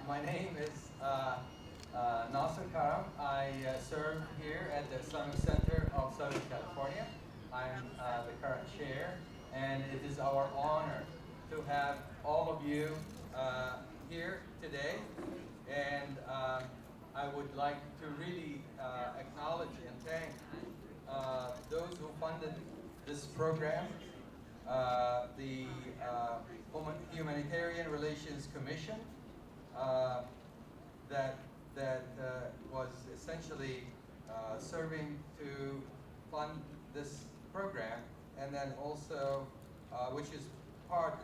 My name is Nasser Karam. I serve here at the Islamic Center of Southern California. I'm the current chair, and it is our honor to have all of you here today. And I would like to really acknowledge and thank those who funded this program, the Humanitarian Relations Commission that was essentially serving to fund this program, and then also which is part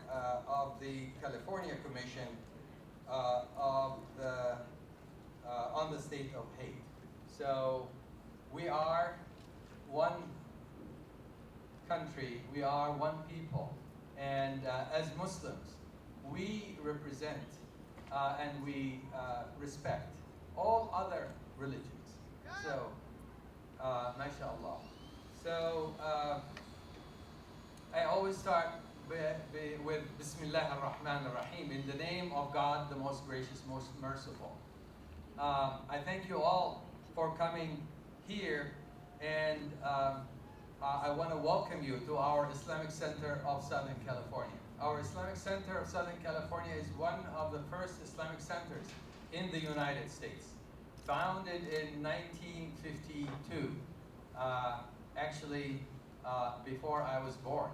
of the California Commission of the on the state of hate. So we are one country, we are one people, and as Muslims, we represent and we respect all other religions. So, mashallah. So, I always start with Bismillah ar-Rahman ar-Rahim, in the name of God, the most gracious, most merciful. I thank you all for coming here, and I want to welcome you to our Islamic Center of Southern California. Our Islamic Center of Southern California is one of the first Islamic centers in the United States, founded in 1952, actually before I was born.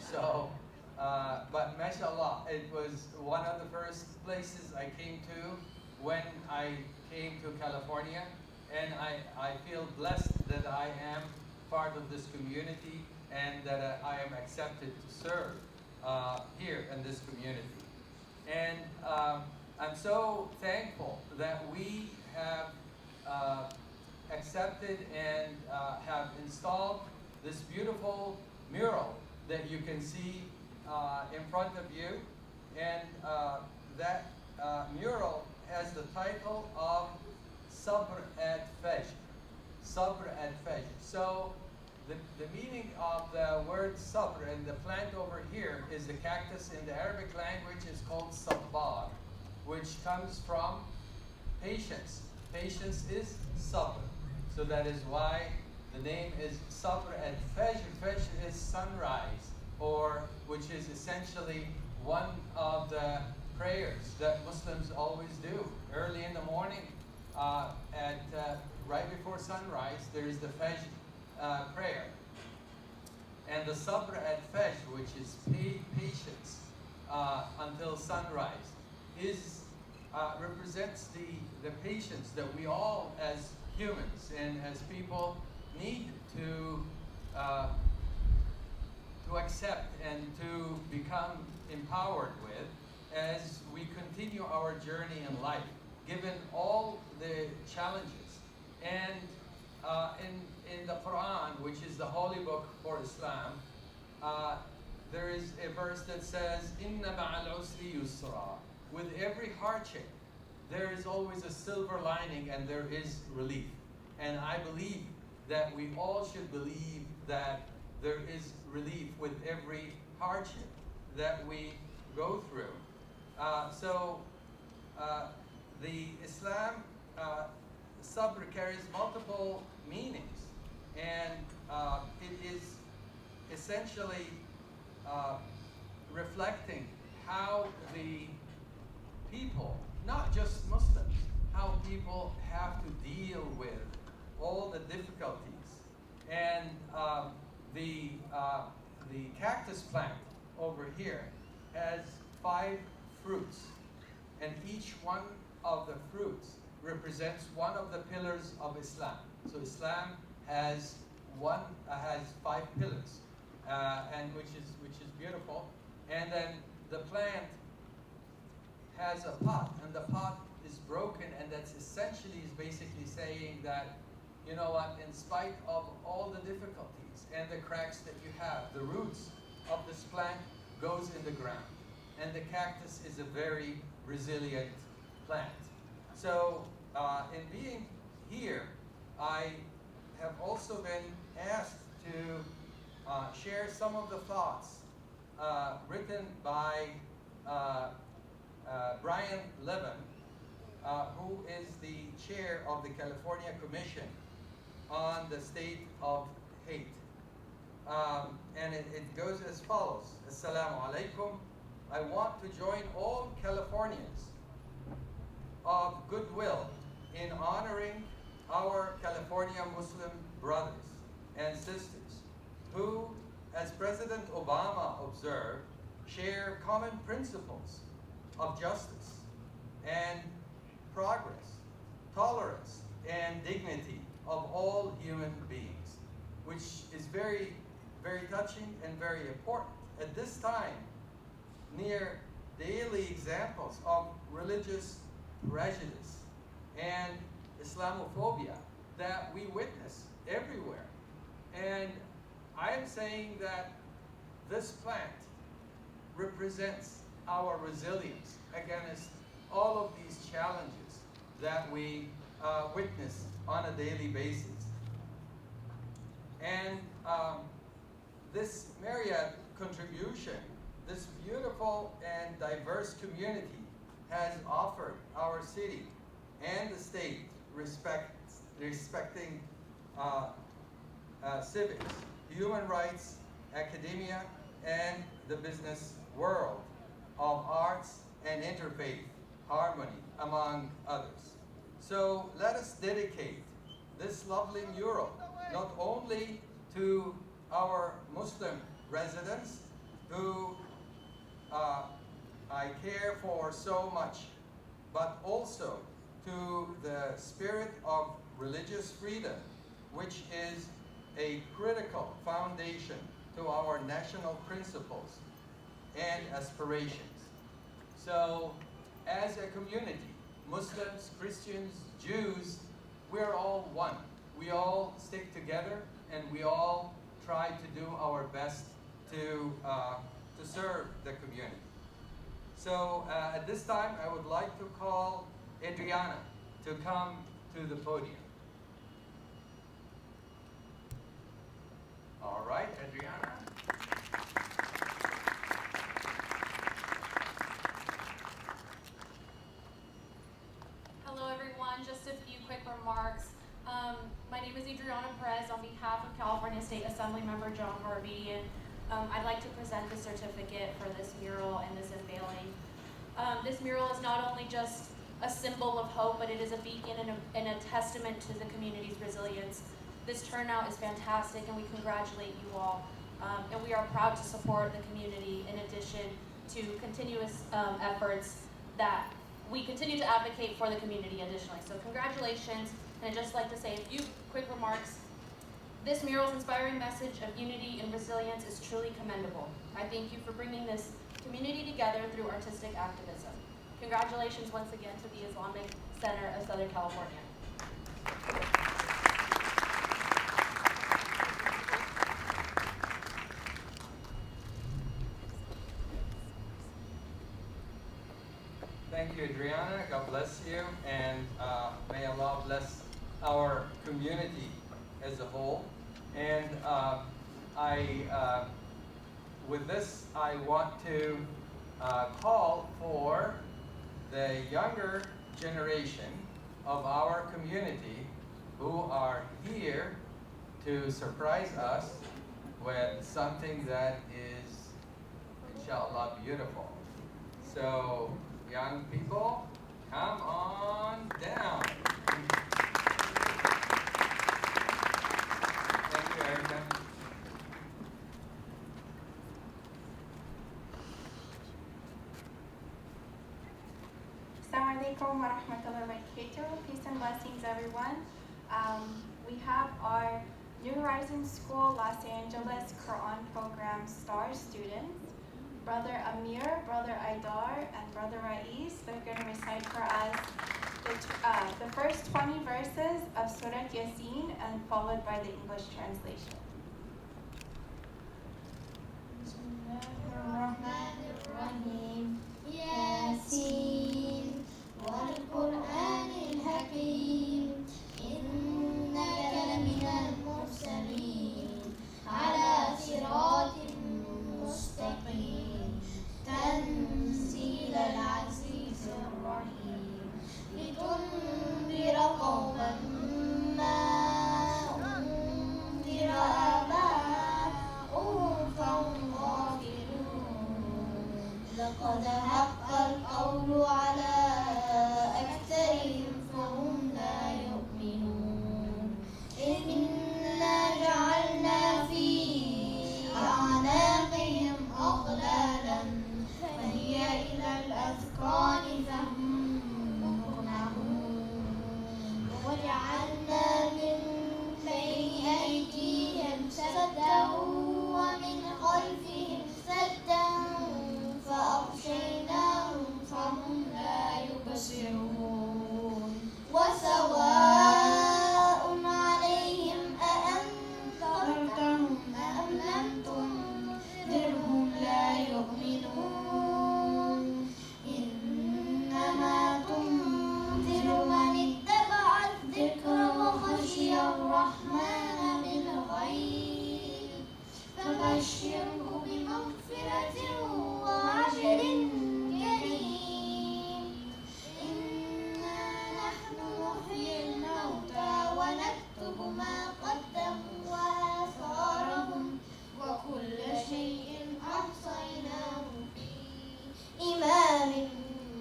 So, but mashallah, it was one of the first places I came to when I came to California, and I feel blessed that I am part of this community and that I am accepted to serve here in this community. And I'm so thankful that we have accepted and have installed this beautiful mural that you can see in front of you. And that mural has the title of Sabr at Fajr. Sabr at Fajr. So the meaning of the word sabr and the plant over here is the cactus in the Arabic language is called sabr, which comes from patience. Patience is sabr. So that is why the name is Sabr at Fajr. Fajr is sunrise, or which is essentially one of the prayers that Muslims always do. Early in the morning, right before sunrise, there is the Fajr prayer. And the Sabr at Fajr, which is patience until sunrise, represents the patience that we all as humans and as people need to accept and to become empowered with as we continue our journey in life, given all the challenges. And in the Quran, which is the holy book for Islam, there is a verse that says, "Inna ma'al usri yusra." With every hardship, there is always a silver lining and there is relief. And I believe that we all should believe that there is relief with every hardship that we go through. So the Islam Sabr carries multiple meanings, and it is essentially reflecting how the people, not just Muslims, how people have to deal with all the difficulties. And the cactus plant over here has 5 fruits, and each one of the fruits represents one of the pillars of Islam. So Islam has 5 pillars, and which is beautiful. And then the plant has a pot, and the pot is broken, and that's essentially is basically saying that, you know what, in spite of all the difficulties and the cracks that you have, the roots of this plant goes in the ground. And the cactus is a very resilient plant. So in being here, I have also been asked to share some of the thoughts written by Brian Levin, who is the chair of the California Commission on the State of Hate. And it goes as follows. Assalamu alaikum. I want to join all Californians of goodwill in honoring our California Muslim brothers and sisters who, as President Obama observed, share common principles of justice and progress, tolerance, and dignity of all human beings, which is very, very touching and very important. At this time, near daily examples of religious prejudice and Islamophobia that we witness everywhere. And I am saying that this plant represents our resilience against all of these challenges that we witness on a daily basis. And this myriad contribution, this beautiful and diverse community has offered our city and the state respecting civics, human rights, academia, and the business world of arts and interfaith harmony, among others. So let us dedicate this lovely mural not only to our Muslim residents who I care for so much, but also to the spirit of religious freedom, which is a critical foundation to our national principles and aspirations. So, as a community, Muslims, Christians, Jews, we're all one. We all stick together and we all try to do our best to serve the community. So at this time, I would like to call Adriana to come to the podium. All right, Adriana. Hello, everyone. Just a few quick remarks. My name is Adriana Perez on behalf of California State Assembly Member John Harvey. I'd like to present the certificate for this mural and this unveiling. This mural is not only just a symbol of hope, but it is a beacon and a testament to the community's resilience. This turnout is fantastic, and we congratulate you all. And we are proud to support the community in addition to continuous efforts that we continue to advocate for the community additionally. So congratulations, and I'd just like to say a few quick remarks. This mural's inspiring message of unity and resilience is truly commendable. I thank you for bringing this community together through artistic activism. Congratulations once again to the Islamic Center of Southern California. Thank you, Adriana. God bless you, and may Allah bless our community as a whole. And with this, I want to call for the younger generation of our community who are here to surprise us with something that is, inshallah, beautiful. So, young people, come on down. Thank you, Erica. Assalamu alaikum wa rahmatullahi wa barakatuh. Peace and blessings, everyone. We have our New Horizon School Los Angeles Quran Program STAR students, Brother Amir, Brother Aidar, and Brother Rais. They're going to recite for us the first 20 verses of Surah Yasin, and followed by the English translation. Bismillahirrahmanirrahim. Yasin wal Qur'anil Hakim. Innaka laminal mursalin ala siratin mustaqim. Tanzil al-aziz فهم مقنعون وجعلنا من بين أيديهم سدا ومن خلفهم سدا فأغشيناهم فهم لا يبصرون وسواء عليهم أأنذرتهم أم لم تنذرهم لا يؤمنون إنما تنذر من اتبع الذكر وخشي الرحمن بالغيب فبشره بمغفرة وأجر كريم إنا نحن نحيي الموتى ونكتب ما قدموا وآثارهم وكل شيء أحصيناه في إمام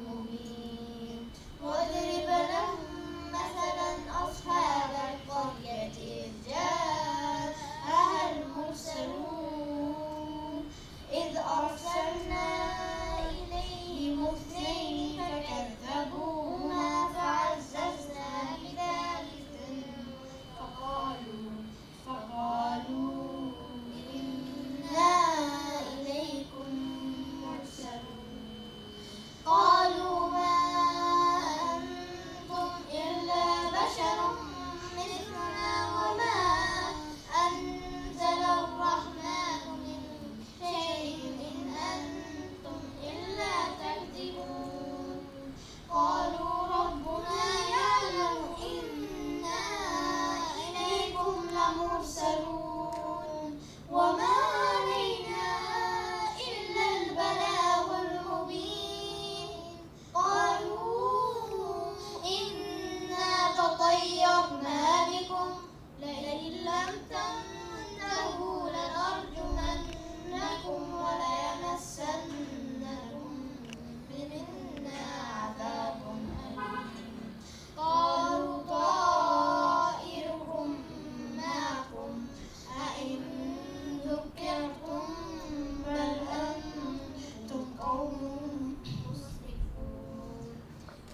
مبين واضرب لهم مثلا أصحاب القرية إذ جاءها المرسلون إذ أرسلنا إليهم اثنين فكذبوهما فعززنا بثالث فقالوا إنا إليكم مرسلون قالوا ما أنتم إلا بشر مثلنا وما أنزل الرحمن من شيء إن أنتم إلا تكذبون قالوا ربنا يعلم إنا إليكم لمرسلون وما علينا إلا البلاغ المبين قالوا إنا تطيرنا بكم لئن لم تنتهوا لنرجمنكم وليمسنكم منا عذاب أليم قالوا طائركم معكم أئن ذكرتم بل أنتم قوم مسرفون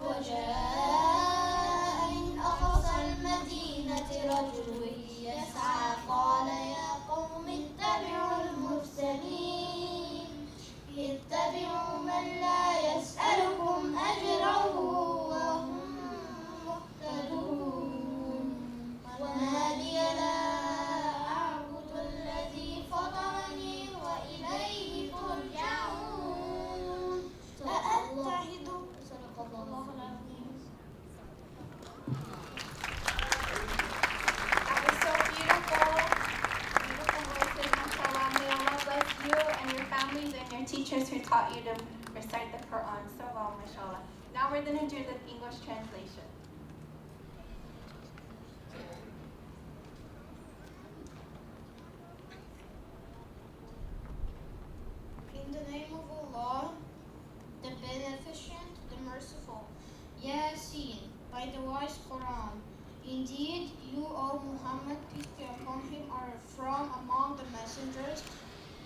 وجاء من أقصى المدينة رجل يسعى قال يا قوم اتبعوا المرسلين اتبعوا من لا يسألكم أجرا وهم مهتدون وما لي لا أعبد الذي فطرني وإليه ترجعون أأتخذ صدق الله العظيم. That was so beautiful. Beautiful voices, mashallah. May Allah bless you and your families and your teachers who taught you to recite the Quran so well, mashallah. Now we're going to do the English translation. In the name of Allah, the Beneficent, the Merciful. Yasin, by the wise Quran. Indeed, you, O Muhammad, peace be upon him, are from among the messengers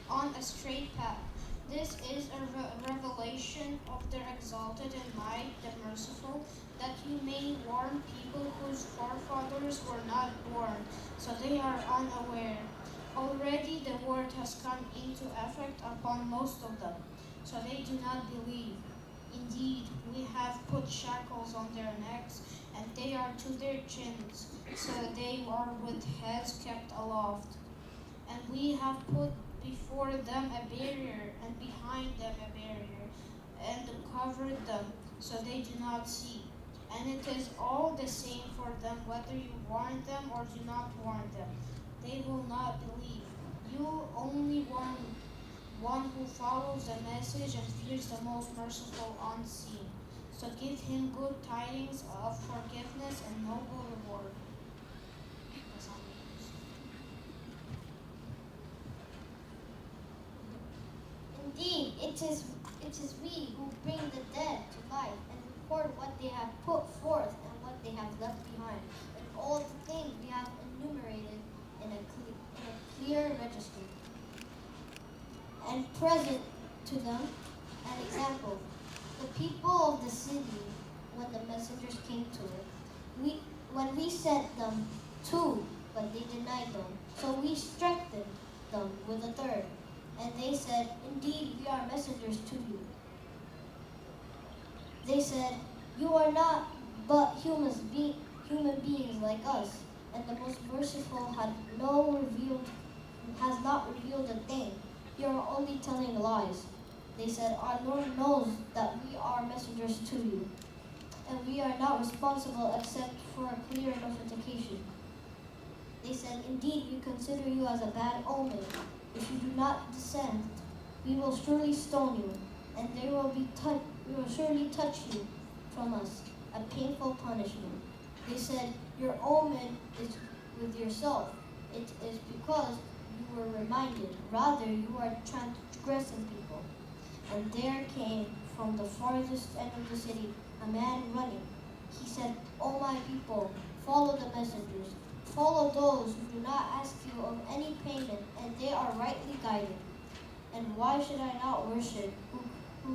on a straight path. This is a revelation of their exalted and might, the Merciful, that you may warn people whose forefathers were not born, so they are unaware. Already the word has come into effect upon most of them, so they do not believe. Indeed, we have put shackles on their necks, and they are to their chins, so they are with heads kept aloft. And we have put before them a barrier, and behind them a barrier, and covered them, so they do not see. And it is all the same for them whether you warn them or do not warn them. They will not believe. You only one who follows the message and fears the most merciful unseen. So give him good tidings of forgiveness and noble reward. Indeed, it is we who bring the dead to life and record what they have put forth and what they have left behind, and all the things we have enumerated in a clear register, and present to them an example. The people of the city, when the messengers came to it, when we sent them two, but they denied them. So we strengthened them with a third. And they said, indeed, we are messengers to you. They said, you are not but human beings like us, and the most merciful has not revealed a thing. You are only telling lies. They said, our Lord knows that we are messengers to you, and we are not responsible except for a clear notification. They said, indeed, we consider you as a bad omen. If you do not descend, we will surely stone you, and we will surely touch you from us, a painful punishment. They said, your omen is with yourself. It is because you were reminded. Rather, you are transgressing people. And there came from the farthest end of the city a man running. He said, O my people, follow the messengers. Follow those who do not ask you of any payment, and they are rightly guided. And why should I not worship who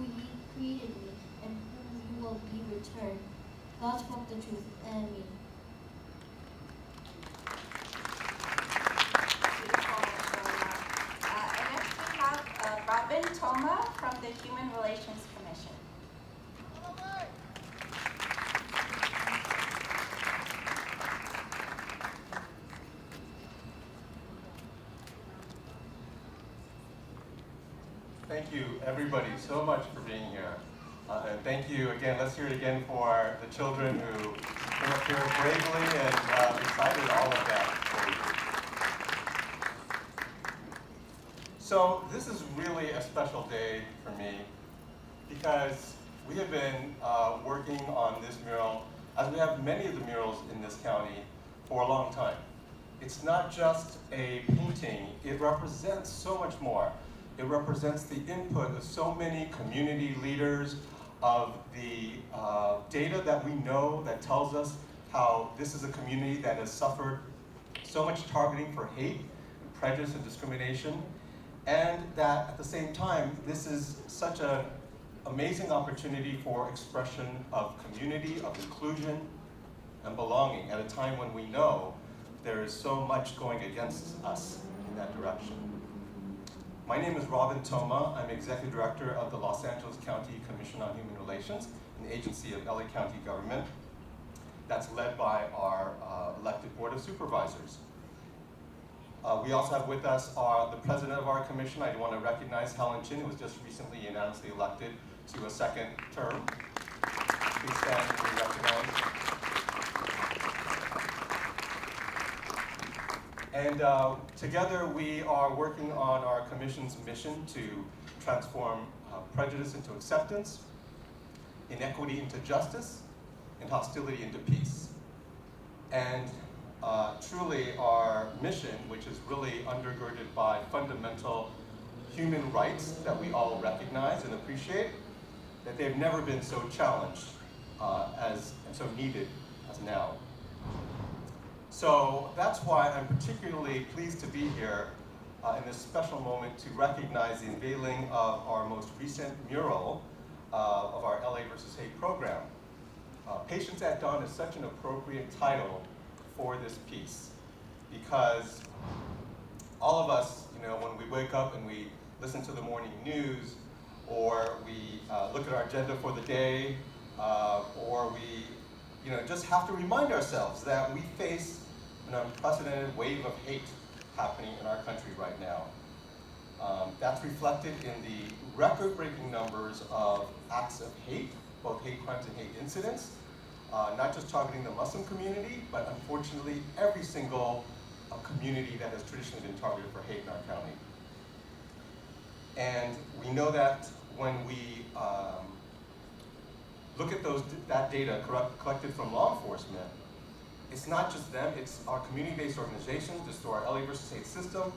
ye created me, and whom you will be returned? God spoke the truth. Amen. Next we have Robin Toma from the Human Relations Commission. Thank you, everybody, so much for being here. And thank you again. Let's hear it again for the children who came up here bravely and recited all of that for you. So this is really a special day for me because we have been working on this mural, as we have many of the murals in this county, for a long time. It's not just a painting, it represents so much more. It represents the input of so many community leaders, of the data that we know that tells us how this is a community that has suffered so much targeting for hate, prejudice, and discrimination, and that at the same time, this is such an amazing opportunity for expression of community, of inclusion, and belonging at a time when we know there is so much going against us in that direction. My name is Robin Toma. I'm Executive Director of the Los Angeles County Commission on Human Relations, an agency of LA County government that's led by our elected Board of Supervisors. We also have with us the President of our commission. I want to recognize Helen Chin, who was just recently unanimously elected to a second term. Please stand and be recognized. And together we are working on our commission's mission to transform prejudice into acceptance, inequity into justice, and hostility into peace. And truly our mission, which is really undergirded by fundamental human rights that we all recognize and appreciate, that they've never been so challenged and so needed as now. So that's why I'm particularly pleased to be here in this special moment to recognize the unveiling of our most recent mural of our LA versus Hate program. Patience at Dawn is such an appropriate title for this piece because all of us, when we wake up and we listen to the morning news, or we look at our agenda for the day, or we just have to remind ourselves that we face an unprecedented wave of hate happening in our country right now. That's reflected in the record-breaking numbers of acts of hate, both hate crimes and hate incidents, not just targeting the Muslim community, but unfortunately every single community that has traditionally been targeted for hate in our county. And we know that when we look at that data collected from law enforcement, it's not just them, it's our community-based organizations, just through our LA versus Hate system,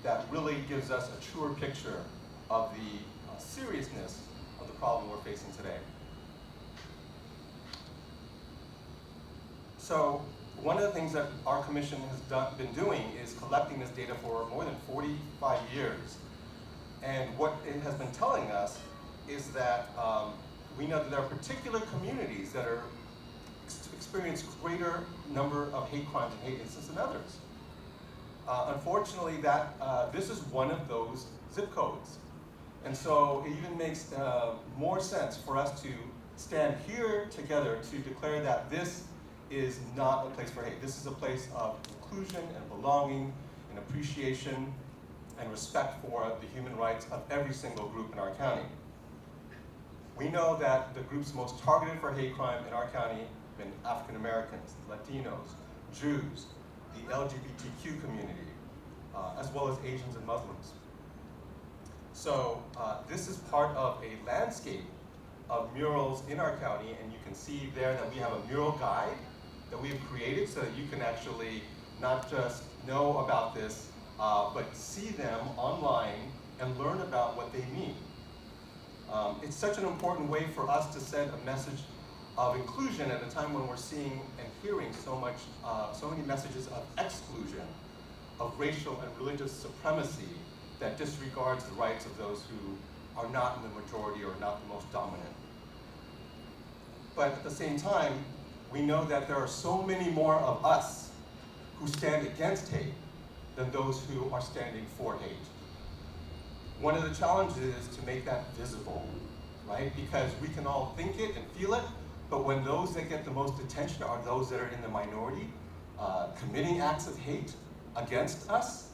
that really gives us a truer picture of the seriousness of the problem we're facing today. So one of the things that our commission has been doing is collecting this data for more than 45 years. And what it has been telling us is that we know that there are particular communities that are experience greater number of hate crimes and hate incidents than others. Unfortunately, this is one of those zip codes. And so it even makes more sense for us to stand here together to declare that this is not a place for hate. This is a place of inclusion and belonging and appreciation and respect for the human rights of every single group in our county. We know that the groups most targeted for hate crime in our county have been African Americans, Latinos, Jews, the LGBTQ community, as well as Asians and Muslims. So this is part of a landscape of murals in our county, and you can see there that we have a mural guide that we have created so that you can actually not just know about this, but see them online and learn about what they mean. It's such an important way for us to send a message of inclusion at a time when we're seeing and hearing so many messages of exclusion, of racial and religious supremacy that disregards the rights of those who are not in the majority or not the most dominant. But at the same time, we know that there are so many more of us who stand against hate than those who are standing for hate. One of the challenges is to make that visible, right? Because we can all think it and feel it, but when those that get the most attention are those that are in the minority, committing acts of hate against us,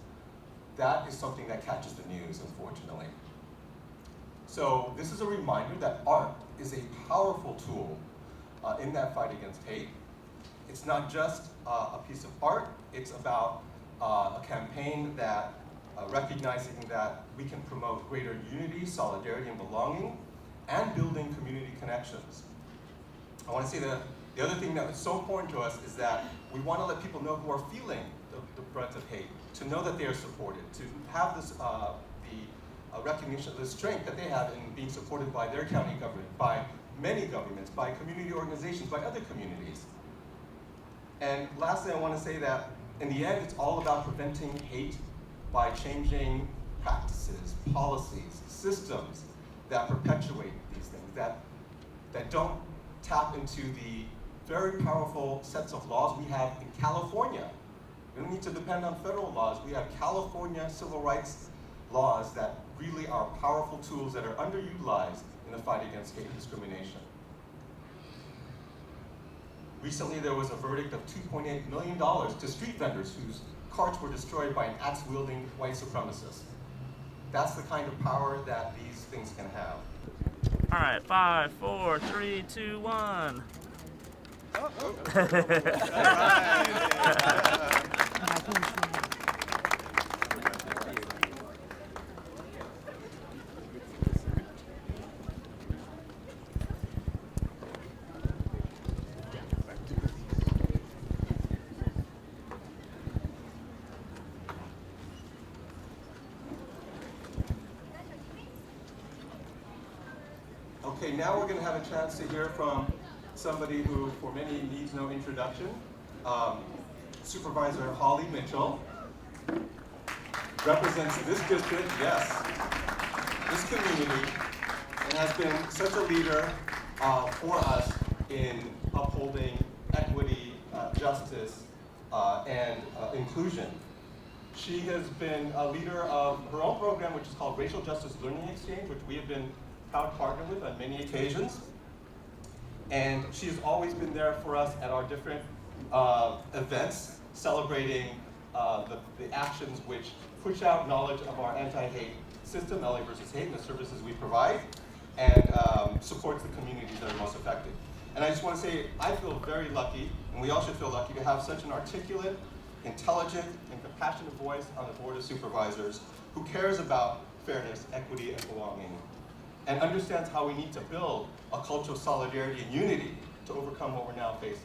that is something that catches the news, unfortunately. So this is a reminder that art is a powerful tool in that fight against hate. It's not just a piece of art, it's about a campaign that recognizing that we can promote greater unity, solidarity, and belonging, and building community connections. I want to say that the other thing that is so important to us is that we want to let people know who are feeling the brunt of hate, to know that they are supported, to have this the recognition of the strength that they have in being supported by their county government, by many governments, by community organizations, by other communities. And lastly, I want to say that in the end, it's all about preventing hate by changing practices, policies, systems that perpetuate these things, that don't tap into the very powerful sets of laws we have in California. We don't need to depend on federal laws. We have California civil rights laws that really are powerful tools that are underutilized in the fight against hate and discrimination. Recently, there was a verdict of $2.8 million to street vendors whose carts were destroyed by an axe-wielding white supremacist. That's the kind of power that these things can have. All right, 5, 4, 3, 2, 1. Okay, now we're going to have a chance to hear from somebody who, for many, needs no introduction. Supervisor Holly Mitchell represents this district, yes, this community, and has been such a leader for us in upholding equity, justice, and inclusion. She has been a leader of her own program, which is called Racial Justice Learning Exchange, which we have been proud partner with on many occasions. And she has always been there for us at our different events, celebrating the actions which push out knowledge of our anti-hate system, LA versus Hate, and the services we provide, and supports the communities that are most affected. And I just want to say, I feel very lucky, and we all should feel lucky, to have such an articulate, intelligent, and compassionate voice on the Board of Supervisors who cares about fairness, equity, and belonging, and understands how we need to build a culture of solidarity and unity to overcome what we're now facing.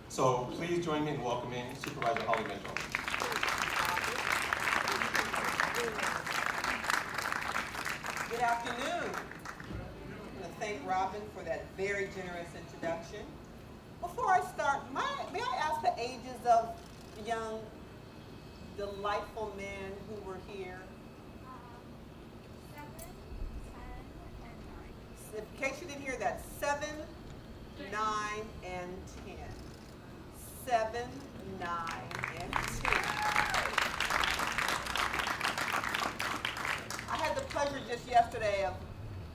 So please join me in welcoming Supervisor Holly Mitchell. Good afternoon. I want to thank Robin for that very generous introduction. Before I start, may I ask the ages of the young, delightful men who were here? 7, 10, and 9. in case you didn't hear that, 7, 9, and 10. 7, 9, and 10. I had the pleasure just yesterday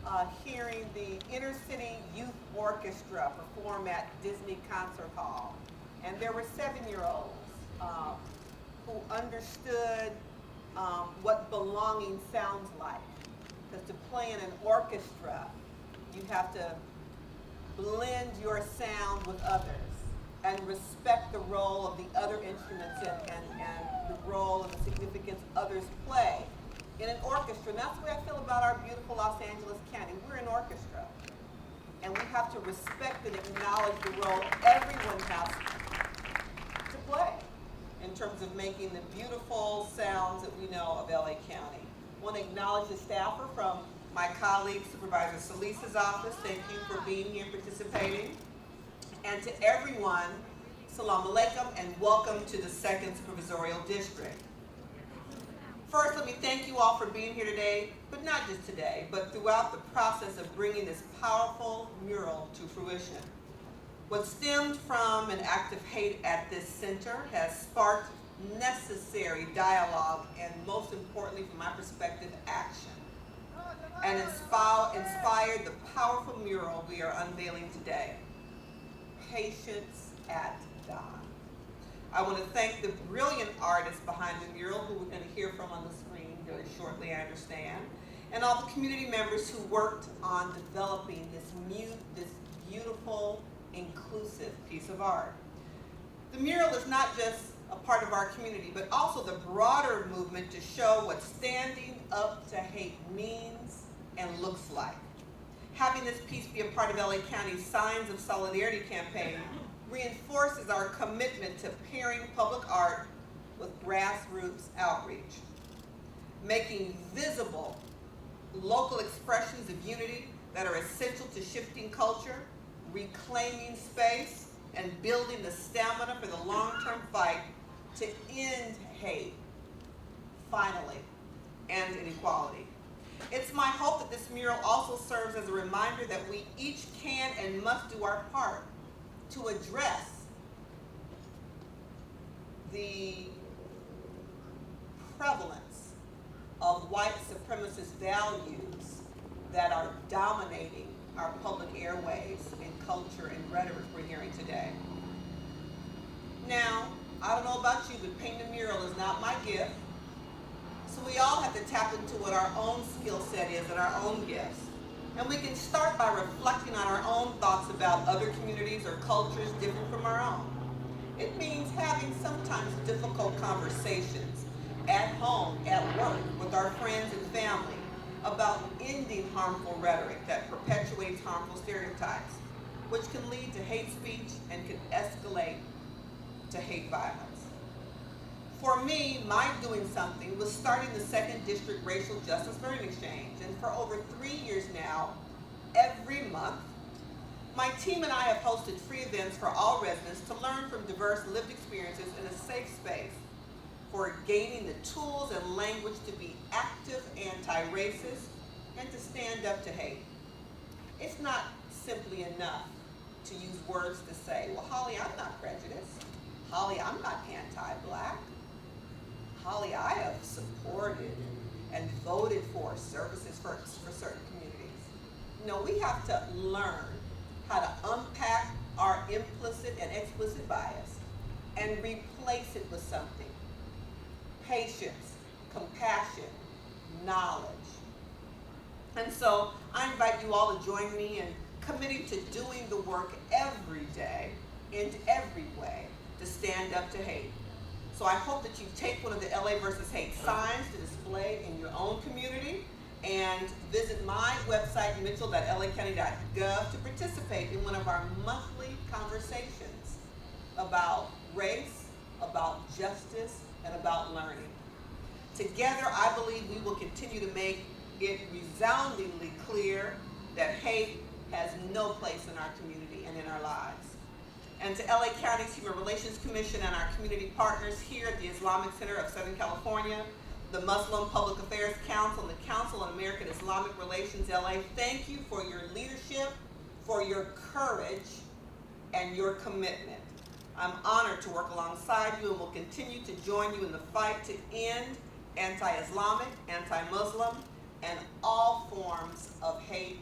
of hearing the Inner City Youth Orchestra perform at Disney Concert Hall. And there were 7-year-olds who understood what belonging sounds like. Because to play in an orchestra, you have to blend your sound with others and respect the role of the other instruments and the role and the significance others play in an orchestra. And that's the way I feel about our beautiful Los Angeles County. We're an orchestra. And we have to respect and acknowledge the role everyone has to play in terms of making the beautiful sounds that we know of LA County. I want to acknowledge the staffer from my colleague, Supervisor Solis's office. Thank you for being here and participating. And to everyone, salam alaikum and welcome to the 2nd Supervisorial District. First, let me thank you all for being here today, but not just today, but throughout the process of bringing this powerful mural to fruition. What stemmed from an act of hate at this center has sparked necessary dialogue and, most importantly from my perspective, action, and inspired the powerful mural we are unveiling today, Patience at Dawn. I want to thank the brilliant artists behind the mural, who we're going to hear from on the screen very shortly, I understand, and all the community members who worked on developing this beautiful, inclusive piece of art. The mural is not just a part of our community, but also the broader movement to show what standing up to hate means and looks like. Having this piece be a part of LA County's Signs of Solidarity campaign reinforces our commitment to pairing public art with grassroots outreach, making visible local expressions of unity that are essential to shifting culture, reclaiming space, and building the stamina for the long-term fight to end hate, finally, and inequality. It's my hope that this mural also serves as a reminder that we each can and must do our part to address the prevalence of white supremacist values that are dominating our public airways and culture and rhetoric we're hearing today. Now, I don't know about you, but painting a mural is not my gift. So we all have to tap into what our own skill set is and our own gifts. And we can start by reflecting on our own thoughts about other communities or cultures different from our own. It means having sometimes difficult conversations at home, at work, with our friends and family about ending harmful rhetoric that perpetuates harmful stereotypes, which can lead to hate speech and can escalate to hate violence. For me, my doing something was starting the 2nd District Racial Justice Learning Exchange, and for over 3 years now, every month, my team and I have hosted free events for all residents to learn from diverse lived experiences in a safe space for gaining the tools and language to be active anti-racist and to stand up to hate. It's not simply enough to use words to say, well, Holly, I'm not prejudiced. Holly, I'm not anti-black. Holly, I have supported and voted for services for certain communities. No, we have to learn how to unpack our implicit and explicit bias and replace it with something. Patience, compassion, knowledge. And so I invite you all to join me in committing to doing the work every day in every way to stand up to hate. So I hope that you take one of the LA versus hate signs to display in your own community and visit my website, mitchell.lacounty.gov, to participate in one of our monthly conversations about race, about justice, and about learning. Together, I believe we will continue to make it resoundingly clear that hate has no place in our community and in our lives. And to LA County's Human Relations Commission and our community partners here at the Islamic Center of Southern California, the Muslim Public Affairs Council, and the Council on American Islamic Relations, LA, thank you for your leadership, for your courage, and your commitment. I'm honored to work alongside you and will continue to join you in the fight to end anti-Islamic, anti-Muslim, and all forms of hate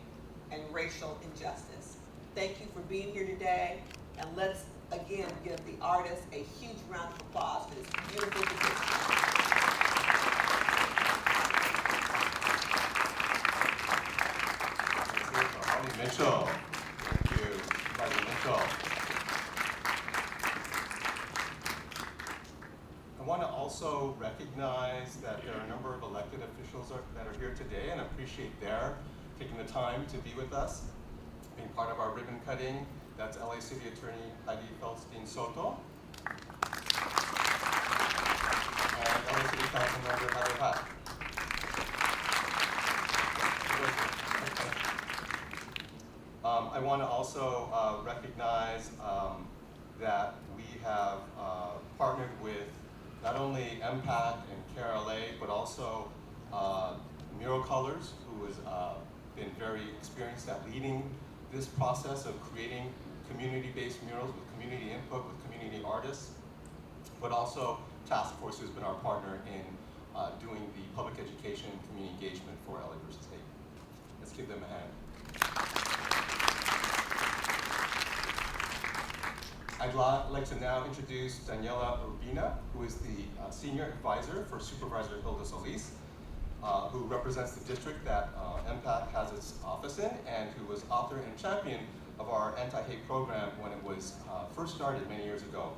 and racial injustice. Thank you for being here today, and let's again give the artists a huge round of applause for this beautiful depiction. Mitchell. Thank you, Supervisor Mitchell. I want to also recognize that there are a number of elected officials that are here today, and appreciate their taking the time to be with us, being part of our ribbon cutting. That's LA City Attorney Heidi Feldstein Soto, and LA City Council Member Heather Hatt. I want to also recognize that we have partnered with not only MPAC and CAIR-LA, but also Mural Colors, who has been very experienced at leading this process of creating community-based murals with community input, with community artists, but also Task Force, who's been our partner in doing the public education and community engagement for LA versus Hate. Let's give them a hand. I'd like to now introduce Daniela Urbina, who is the Senior Advisor for Supervisor Hilda Solis, who represents the district that MPAC has its office in, and who was author and champion of our anti-hate program when it was first started many years ago.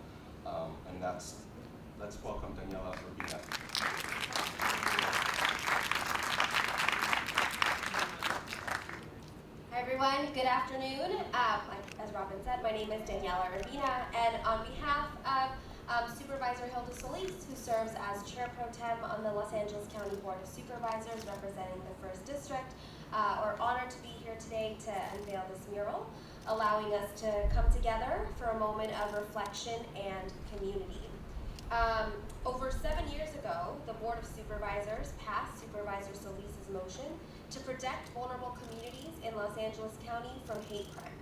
Let's welcome Daniela Urbina. Hi everyone, good afternoon. As Robin said, my name is Daniela Urbina, and on behalf of Supervisor Hilda Solis, who serves as Chair Pro Tem on the Los Angeles County Board of Supervisors representing the 1st District, we're honored to be here today to unveil this mural, allowing us to come together for a moment of reflection and community. Over 7 years ago, the Board of Supervisors passed Supervisor Solis' motion to protect vulnerable communities in Los Angeles County from hate crime.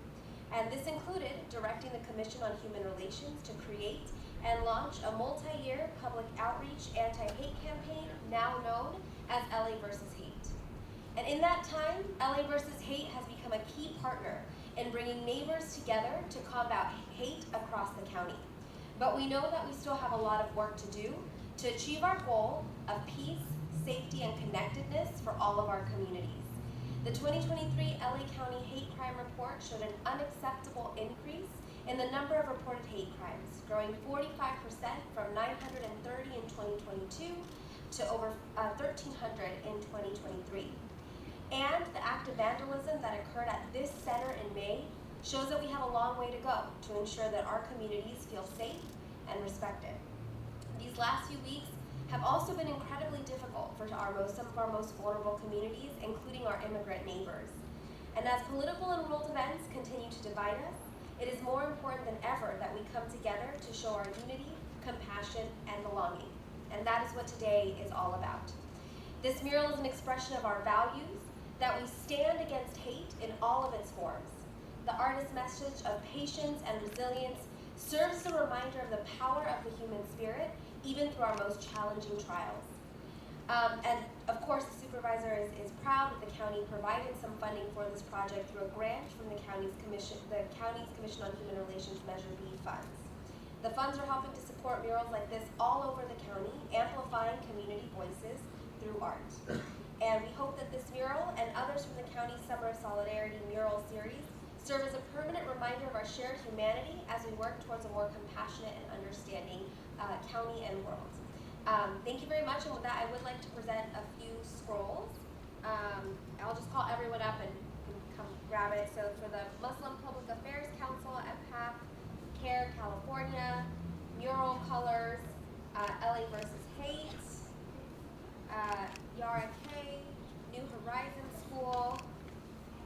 And this included directing the Commission on Human Relations to create and launch a multi-year public outreach anti-hate campaign now known as LA versus Hate. And in that time, LA versus Hate has become a key partner in bringing neighbors together to combat hate across the county. But we know that we still have a lot of work to do to achieve our goal of peace, safety, and connectedness for all of our communities. The 2023 LA County Hate Crime Report showed an unacceptable increase in the number of reported hate crimes, growing 45% from 930 in 2022 to over 1,300 in 2023. And the act of vandalism that occurred at this center in May shows that we have a long way to go to ensure that our communities feel safe and respected. These last few weeks have also been incredibly difficult for some of our most vulnerable communities, including our immigrant neighbors. And as political and world events continue to divide us, it is more important than ever that we come together to show our unity, compassion, and belonging. And that is what today is all about. This mural is an expression of our values, that we stand against hate in all of its forms. The artist's message of patience and resilience serves as a reminder of the power of the human spirit, even through our most challenging trials. And of course, the supervisor is proud that the county provided some funding for this project through a grant from the county's Commission on Human Relations Measure B funds. The funds are helping to support murals like this all over the county, amplifying community voices through art. And we hope that this mural and others from the county's Summer Solidarity Mural Series serve as a permanent reminder of our shared humanity as we work towards a more compassionate and understanding county and world. Thank you very much, and with that, I would like to present a few scrolls. I'll just call everyone up and come grab it. So for the Muslim Public Affairs Council, MPAC, CAIR California, Mural Colors, LA versus Hate, Yara K, New Horizons School,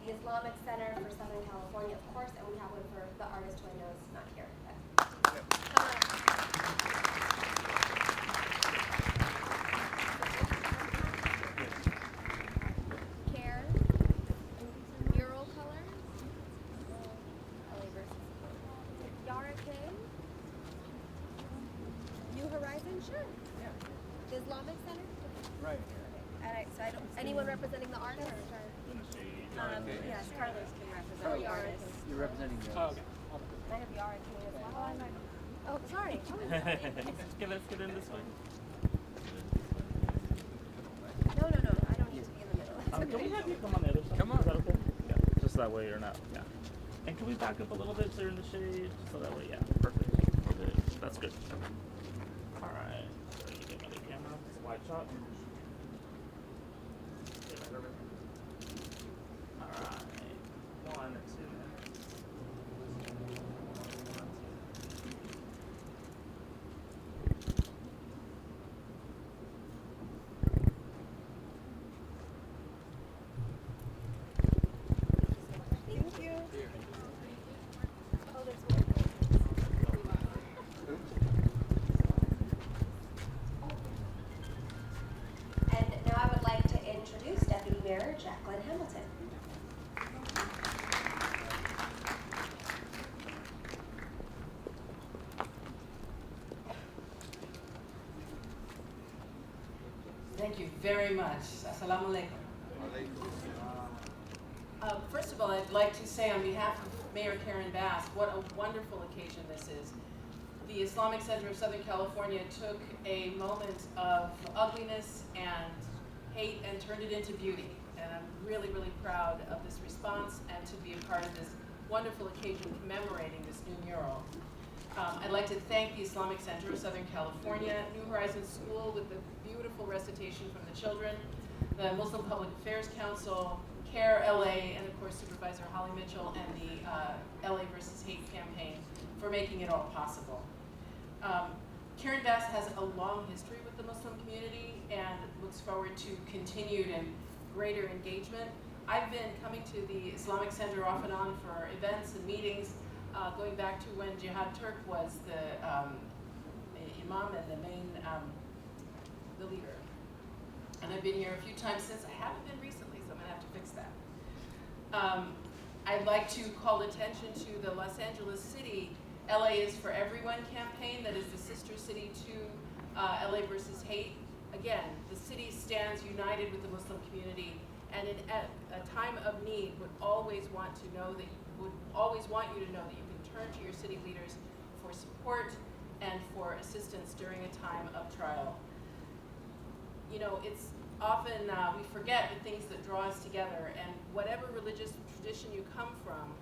the Islamic Center for Southern California, of course, and we have one for the artist who I know is not here. Sure. Yeah. The Islamic Center? Right. Alright, so anyone representing the artist? Yes, Carlos can represent the artist. You're representing the Oh, okay. I have the artist here as well. Oh, sorry. Okay, let's get in this way. No, I don't need to be in the middle. Can we have you come on the other side? Come on. Is that okay? Yeah, just that way you're not, yeah. And can we back up a little bit so you're in the shade? So that way, yeah, perfect. Okay, that's good. Alright, so you get another camera, it's a wide shot. Alright, 1 or 2 Thank you. Here. Oh, there's one. And now I would like to introduce Deputy Mayor Jacqueline Hamilton. Thank you very much. Assalamu alaikum. First of all, I'd like to say on behalf of Mayor Karen Bass, what a wonderful occasion this is. The Islamic Center of Southern California took a moment of ugliness and hate and turned it into beauty. And I'm really, really proud of this response and to be a part of this wonderful occasion commemorating this new mural. I'd like to thank the Islamic Center of Southern California, New Horizons School with the beautiful recitation from the children, the Muslim Public Affairs Council, CAIR-LA, and of course Supervisor Holly Mitchell and the LA versus Hate campaign for making it all possible. Karen Bass has a long history with the Muslim community and looks forward to continued and greater engagement. I've been coming to the Islamic Center off and on for events and meetings, going back to when Jihad Turk was the imam and the main, the leader. And I've been here a few times since. I haven't been recently, so I'm gonna have to fix that. I'd like to call attention to the Los Angeles City LA is for Everyone campaign that is the sister city to LA versus Hate. Again, the city stands united with the Muslim community, and at a time of need would always want you to know that you can turn to your city leaders for support and for assistance during a time of trial. You know, it's often we forget the things that draw us together, and whatever religious tradition you come from,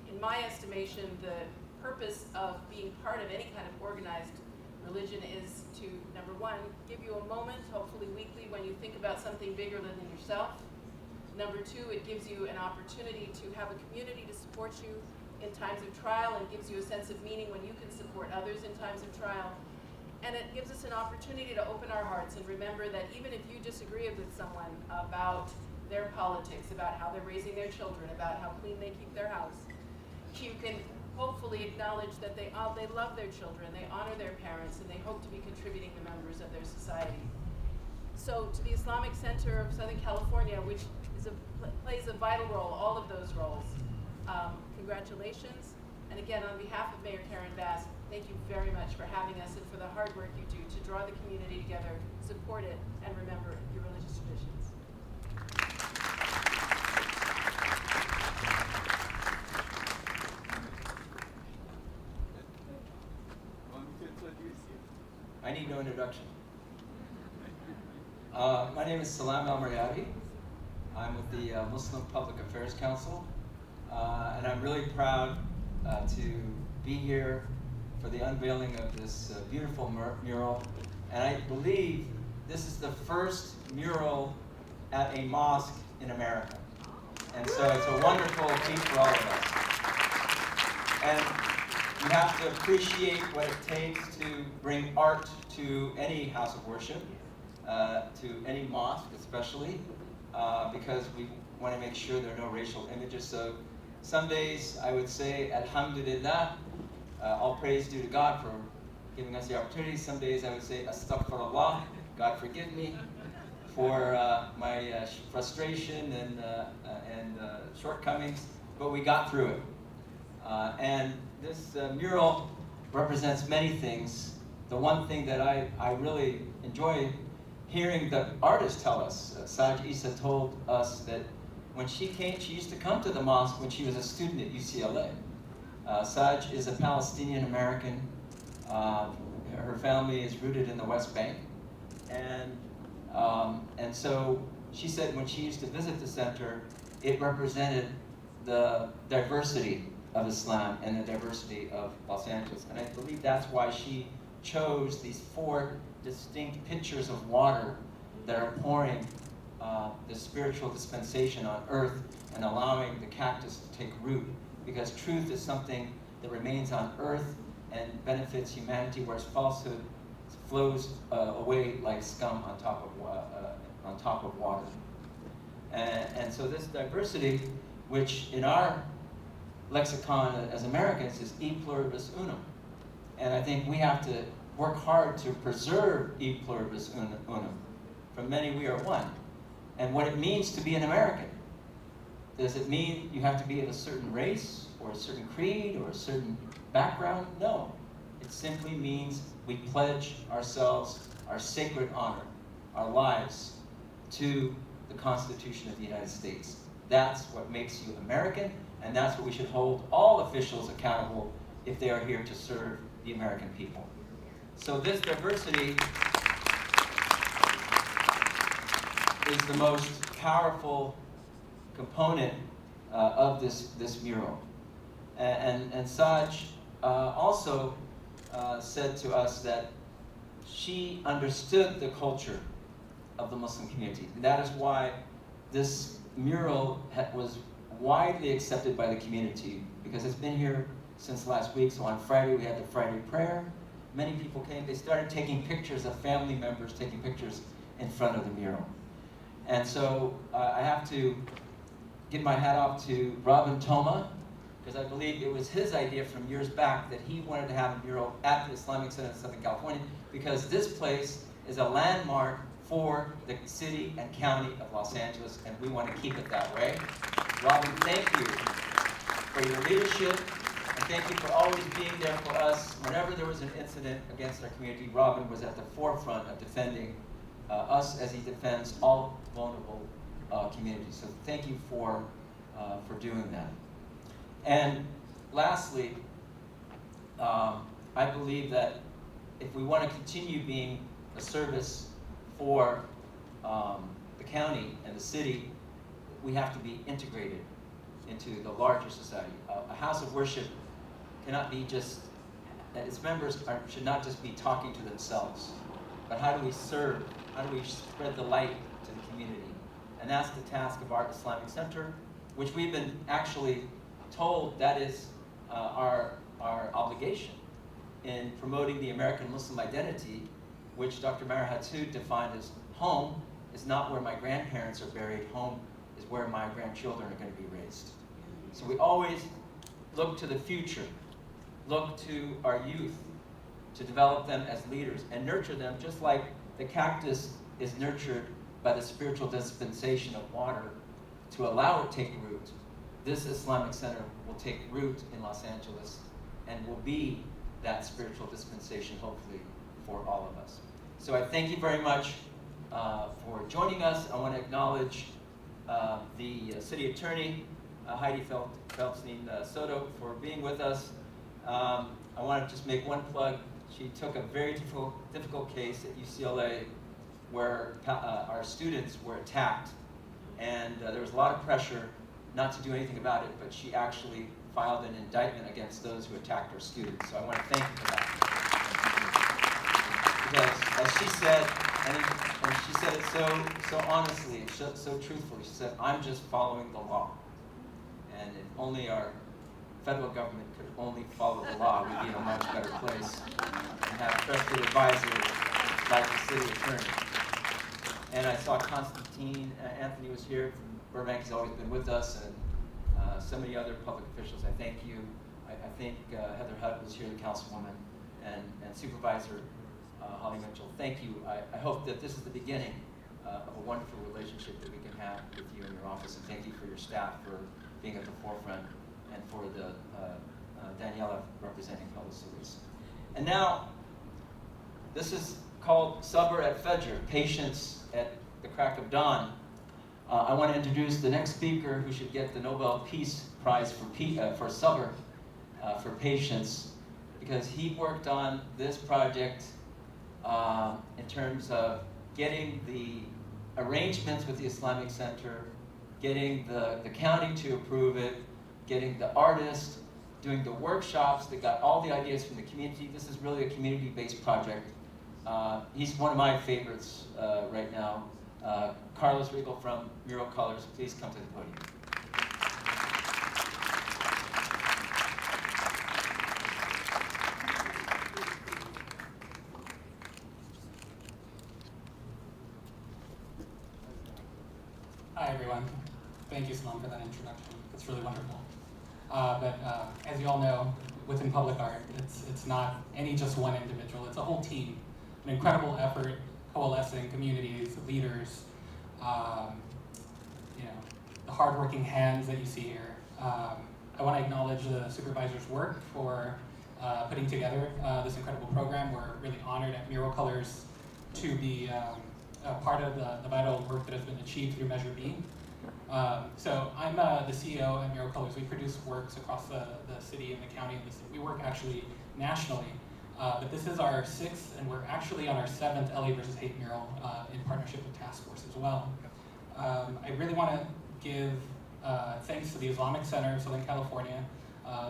in my estimation, the purpose of being part of any kind of organized religion is to, number one, give you a moment, hopefully weekly, when you think about something bigger than yourself. Number two, it gives you an opportunity to have a community to support you in times of trial and gives you a sense of meaning when you can support others in times of trial. And it gives us an opportunity to open our hearts and remember that even if you disagree with someone about their politics, about how they're raising their children, about how clean they keep their house, you can hopefully acknowledge that they love their children, they honor their parents, and they hope to be contributing to members of their society. So to the Islamic Center of Southern California, which plays a vital role, all of those roles, congratulations. And again, on behalf of Mayor Karen Bass, thank you very much for having us and for the hard work you do to draw the community together, support it, and remember your religious traditions. I need no introduction. My name is Salam Al-Maryabi. I'm with the Muslim Public Affairs Council, and I'm really proud to be here for the unveiling of this beautiful mural. And I believe this is the first mural at a mosque in America. And so it's a wonderful feat for all of us. And you have to appreciate what it takes to bring art to any house of worship, to any mosque especially, because we want to make sure there are no racial images. So some days I would say, Alhamdulillah, all praise due to God for giving us the opportunity. Some days I would say, Astaghfirullah, God forgive me for my frustration and shortcomings, but we got through it. And this mural represents many things, the one thing that I really enjoy hearing the artists tell us, Saj Issa told us that when she came, she used to come to the mosque when she was a student at UCLA. Saj is a Palestinian-American. Her family is rooted in the West Bank. And so she said when she used to visit the center, it represented the diversity of Islam and the diversity of Los Angeles. And I believe that's why she chose these 4 distinct pictures of water that are pouring the spiritual dispensation on earth and allowing the cactus to take root. Because truth is something that remains on earth and benefits humanity, whereas falsehood flows away like scum on top of water. And so this diversity, which in our lexicon as Americans is e pluribus unum. And I think we have to work hard to preserve e pluribus unum. From many we are one. And what it means to be an American. Does it mean you have to be of a certain race or a certain creed or a certain background? No. It simply means we pledge ourselves, our sacred honor, our lives to the Constitution of the United States. That's what makes you American, and that's what we should hold all officials accountable if they are here to serve the American people. So this diversity is the most powerful component of this mural. And Saj also said to us that she understood the culture of the Muslim community. And that is why this mural was widely accepted by the community, because it's been here since last week. So on Friday we had the Friday prayer. Many people came. They started taking pictures of family members taking pictures in front of the mural. And so I have to give my hat off to Robin Toma, because I believe it was his idea from years back that he wanted to have a mural at the Islamic Center in Southern California, because this place is a landmark for the city and county of Los Angeles, and we want to keep it that way. Robin, thank you for your leadership, and thank you for always being there for us. Whenever there was an incident against our community, Robin was at the forefront of defending us as he defends all vulnerable communities. So thank you for doing that. And lastly, I believe that if we want to continue being a service for the county and the city, we have to be integrated into the larger society. A house of worship cannot be just, its members should not just be talking to themselves, but how do we serve, how do we spread the light to the community? And that's the task of our Islamic Center, which we've been actually told that is our obligation in promoting the American Muslim identity, which Dr. Maher Hathout defined as home is not where my grandparents are buried, home is where my grandchildren are going to be raised. So we always look to the future, look to our youth to develop them as leaders and nurture them just like the cactus is nurtured by the spiritual dispensation of water to allow it to take root. This Islamic Center will take root in Los Angeles and will be that spiritual dispensation, hopefully, for all of us. So I thank you very much for joining us. I want to acknowledge the City Attorney, Heidi Feldstein Soto, for being with us. I want to just make one plug. She took a very difficult case at UCLA where our students were attacked, and there was a lot of pressure not to do anything about it, but she actually filed an indictment against those who attacked her students. So I want to thank you for that. Because as she said, and she said it so honestly and so truthfully, she said, I'm just following the law. And if only our federal government could only follow the law, we'd be in a much better place and have trusted advisors like the city attorney. And I saw Constantine Anthony was here from Burbank. He's always been with us, and so many other public officials. I thank you. I think Heather Hutt was here, the councilwoman, and Supervisor Holly Mitchell. Thank you. I hope that this is the beginning of a wonderful relationship that we can have with you in your office, and thank you for your staff for being at the forefront, and for the Daniela representing Fellow Cities. And now, This is called Sabr at Fajr, patience at the crack of dawn. I want to introduce the next speaker who should get the Nobel Peace Prize for Sabr, for patience, because he worked on this project in terms of getting the arrangements with the Islamic Center, getting the county to approve it, getting the artists, doing the workshops that got all the ideas from the community. This is really a community-based project. He's one of my favorites right now. Carlos Riegel from Mural Colors, please come to the podium. Hi everyone. Thank you, Salom, for that introduction. It's really wonderful. As you all know, within public art, it's not any just one individual, it's a whole team. An incredible effort coalescing communities, leaders, the hardworking hands that you see here. I want to acknowledge the supervisor's work for putting together this incredible program. We're really honored at Mural Colors to be part of the vital work that has been achieved through Measure B. So I'm the CEO at Mural Colors. We produce works across the city and the county and the city. We work actually nationally, but this is our 6th, and we're actually on our 7th LA versus Hate mural in partnership with Task Force as well. I really want to give thanks to the Islamic Center of Southern California,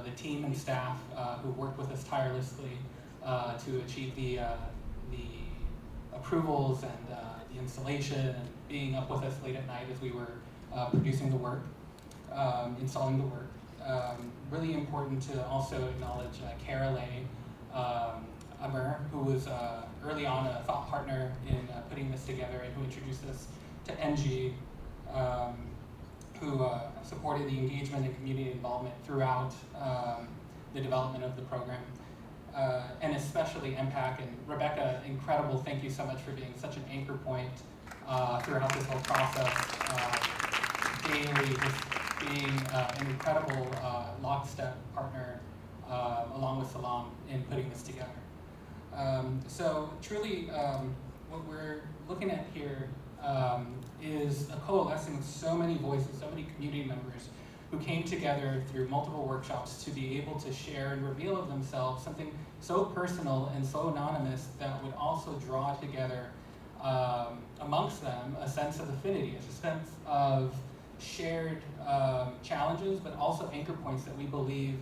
the team and staff who worked with us tirelessly to achieve the approvals and the installation and being up with us late at night as we were producing the work, installing the work. Really important to also acknowledge CAIR-LA, Amr, who was early on a thought partner in putting this together and who introduced us to NG, who supported the engagement and community involvement throughout the development of the program. And especially MPAC and Rebecca, incredible, thank you so much for being such an anchor point throughout this whole process. Daily, just being an incredible lockstep partner along with Salam in putting this together. So truly, what we're looking at here is a coalescing of so many voices, so many community members who came together through multiple workshops to be able to share and reveal of themselves something so personal and so anonymous that would also draw together amongst them a sense of affinity, a sense of shared challenges, but also anchor points that we believe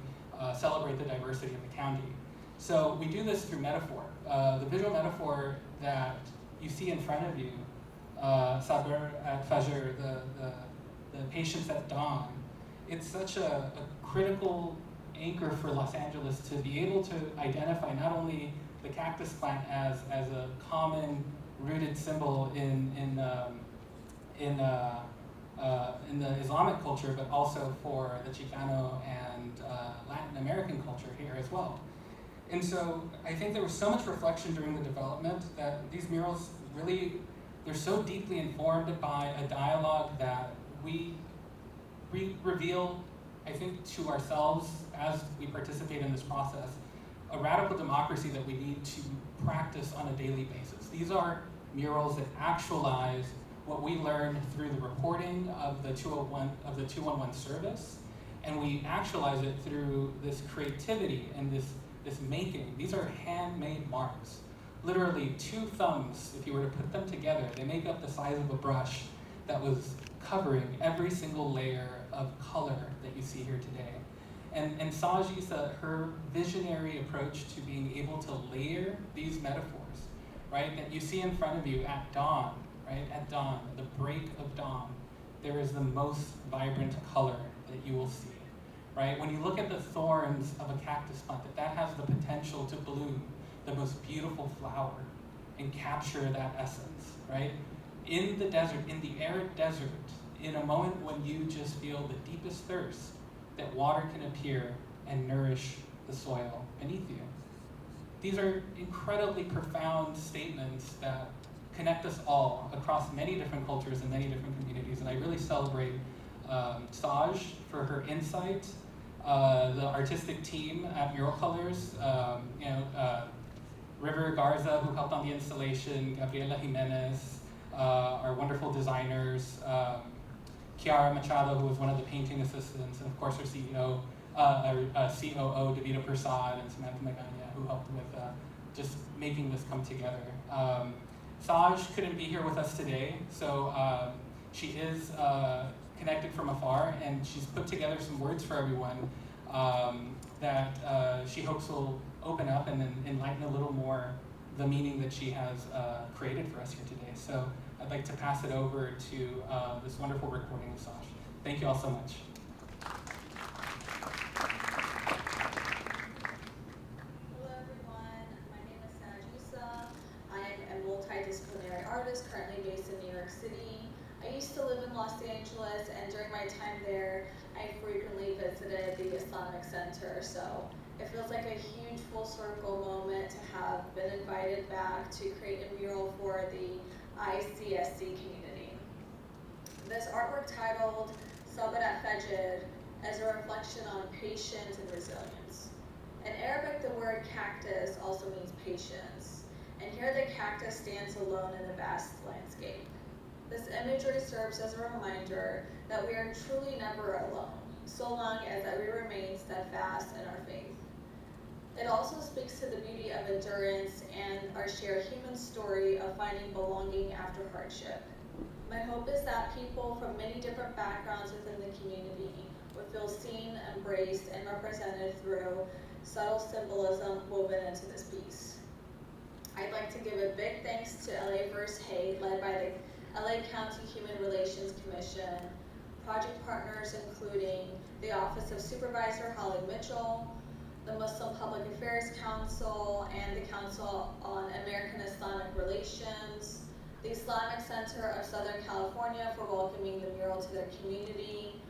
celebrate the diversity of the county. So we do this through metaphor. The visual metaphor that you see in front of you, Sabr at Fajr, the patience at dawn, it's such a critical anchor for Los Angeles to be able to identify not only the cactus plant as a common rooted symbol in the Islamic culture, but also for the Chicano and Latin American culture here as well. And so I think there was so much reflection during the development that these murals really, they're so deeply informed by a dialogue that we reveal, I think, to ourselves as we participate in this process, a radical democracy that we need to practice on a daily basis. These are murals that actualize what we learned through the reporting of the 211 service, and we actualize it through this creativity and this making. These are handmade marks. Literally 2 thumbs, if you were to put them together, they make up the size of a brush that was covering every single layer of color that you see here today. And Saj Issa, her visionary approach to being able to layer these metaphors, right, that you see in front of you at dawn, right, at dawn, the break of dawn, there is the most vibrant color that you will see, right? When you look at the thorns of a cactus plant, that has the potential to bloom the most beautiful flower and capture that essence, right? In the desert, in the arid desert, in a moment when you just feel the deepest thirst, that water can appear and nourish the soil beneath you. These are incredibly profound statements that connect us all across many different cultures and many different communities, and I really celebrate Saj for her insight, the artistic team at Mural Colors, River Garza, who helped on the installation, Gabriela Jimenez, our wonderful designers, Kiara Machado, who was one of the painting assistants, and of course our CEO, COO, Davida Prasad, and Samantha Magana, who helped with just making this come together. Saj couldn't be here with us today, so she is connected from afar, and she's put together some words for everyone that she hopes will open up and then enlighten a little more the meaning that she has created for us here today. So I'd like to pass it over to this wonderful recording of Saj. Thank you all so much. Hello everyone, my name is Saj Issa. I am a multidisciplinary artist currently based in New York City. I used to live in Los Angeles, and during my time there, I frequently visited the Islamic Center, so it feels like a huge full circle moment to have been invited back to create a mural for the ICSC community. This artwork titled Sabr Fajr is a reflection on patience and resilience. In Arabic, the word cactus also means patience, and here the cactus stands alone in a vast landscape. This imagery serves as a reminder that we are truly never alone, so long as that we remain steadfast in our faith. It also speaks to the beauty of endurance and our shared human story of finding belonging after hardship. My hope is that people from many different backgrounds within the community would feel seen, embraced, and represented through subtle symbolism woven into this piece. I'd like to give a big thanks to LA vs. Hate, led by the LA County Human Relations Commission, project partners including the Office of Supervisor Holly Mitchell, the Muslim Public Affairs Council, and the Council on American-Islamic Relations, the Islamic Center of Southern California for welcoming the mural to their community,